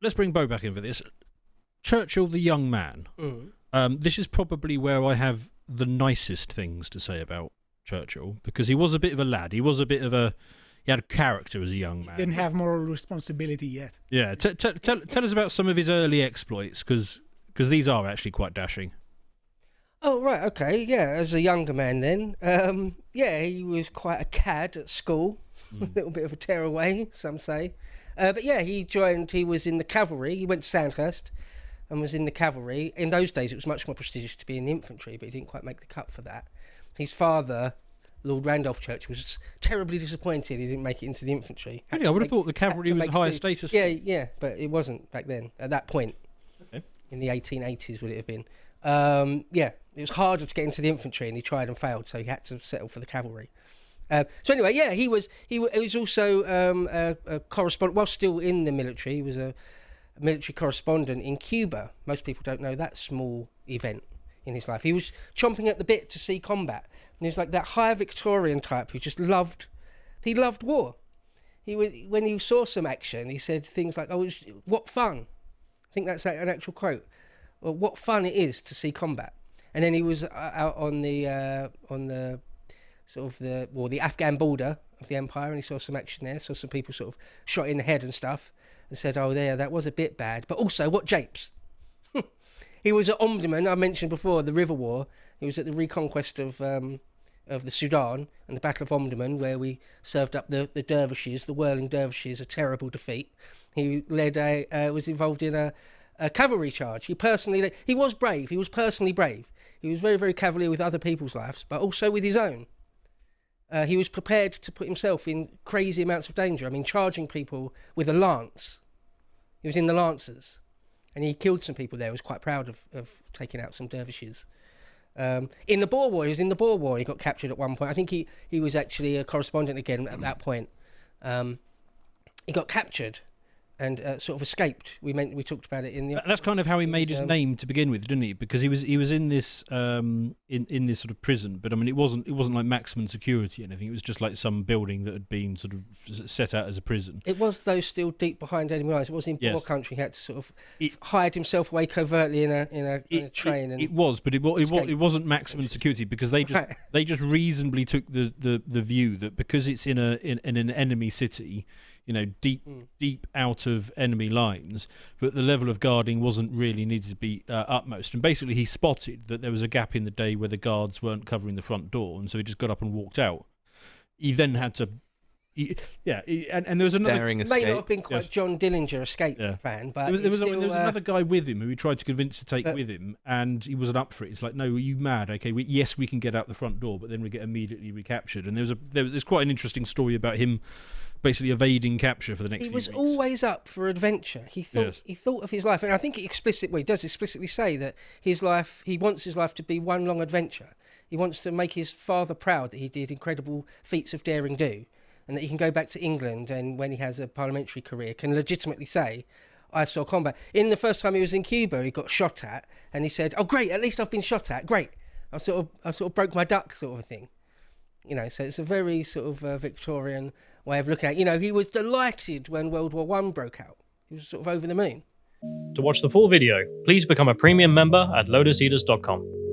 let's bring Bo back in for this. Churchill, the young man. This is probably where I have the nicest things to say about Churchill, because he was a bit of a lad. He was a bit of he had a character as a young man. Didn't have moral responsibility yet. Yeah, tell us about some of his early exploits, because these are actually quite dashing. Oh, right, okay, yeah, as a younger man then. He was quite a cad at school, a little bit of a tearaway, some say. But yeah, he was in the cavalry. He went to Sandhurst and was in the cavalry. In those days, it was much more prestigious to be in the infantry, but he didn't quite make the cut for that. His father, Lord Randolph Churchill, was terribly disappointed he didn't make it into the infantry. Really? I would have thought the cavalry was a higher status. Yeah, but it wasn't back then, at that point. Okay. In the 1880s, would it have been? It was harder to get into the infantry, and he tried and failed, so he had to settle for the cavalry. So anyway, yeah, he was also a correspondent. While still in the military, he was a military correspondent in Cuba. Most people don't know that small event in his life. He was chomping at the bit to see combat. And he was like that high Victorian type who just loved war. When he saw some action, he said things like, "Oh, what fun!" I think that's an actual quote. Well, what fun it is to see combat. And then he was out on the Afghan border of the empire, and he saw some action there. Saw some people sort of shot in the head and stuff, and said, "Oh, that was a bit bad." But also, what japes! He was an ombudsman. I mentioned before the River War. He was at the reconquest of the Sudan and the Battle of Omdurman, where we served up the dervishes, the whirling dervishes, a terrible defeat. He was involved in a cavalry charge. He was brave. He was personally brave. He was very, very cavalier with other people's lives, but also with his own. He was prepared to put himself in crazy amounts of danger. I mean, charging people with a lance. He was in the Lancers, and he killed some people there. He was quite proud of taking out some dervishes. In the Boer War, he was in the Boer War. He got captured at one point. I think he was actually a correspondent again at that point. He got captured and sort of escaped. We talked about it in the. That's kind of how he made his name to begin with, didn't he? Because he was in this in this sort of prison, but I mean it wasn't like maximum security or anything. It was just like some building that had been sort of set out as a prison. It was, though, still deep behind enemy lines. It was in Boer country. He had to sort of hide himself away covertly in a train. It was, but it wasn't maximum security, because they just reasonably took the view that because it's in an enemy city, you know, deep out of enemy lines, that the level of guarding wasn't really needed to be utmost. And basically he spotted that there was a gap in the day where the guards weren't covering the front door, and so he just got up and walked out. He then had to... and there was another... Daring escape. May not have been quite John Dillinger escape plan, but... There was another guy with him who he tried to convince to take with him, and he wasn't up for it. It's like, no, are you mad? Okay, yes, we can get out the front door, but then we get immediately recaptured. And there's quite an interesting story about him basically evading capture for the next few weeks. He was always up for adventure. He thought of his life, and I think he does explicitly say that his life, he wants his life to be one long adventure. He wants to make his father proud that he did incredible feats of daring do, and that he can go back to England and when he has a parliamentary career can legitimately say, I saw combat. In the first time he was in Cuba, he got shot at, and he said, "Oh, great, at least I've been shot at. Great. I sort of broke my duck," sort of a thing. You know, so it's a very sort of Victorian way of looking at it. You know, he was delighted when World War I broke out. He was sort of over the moon. To watch the full video, please become a premium member at lotuseaters.com.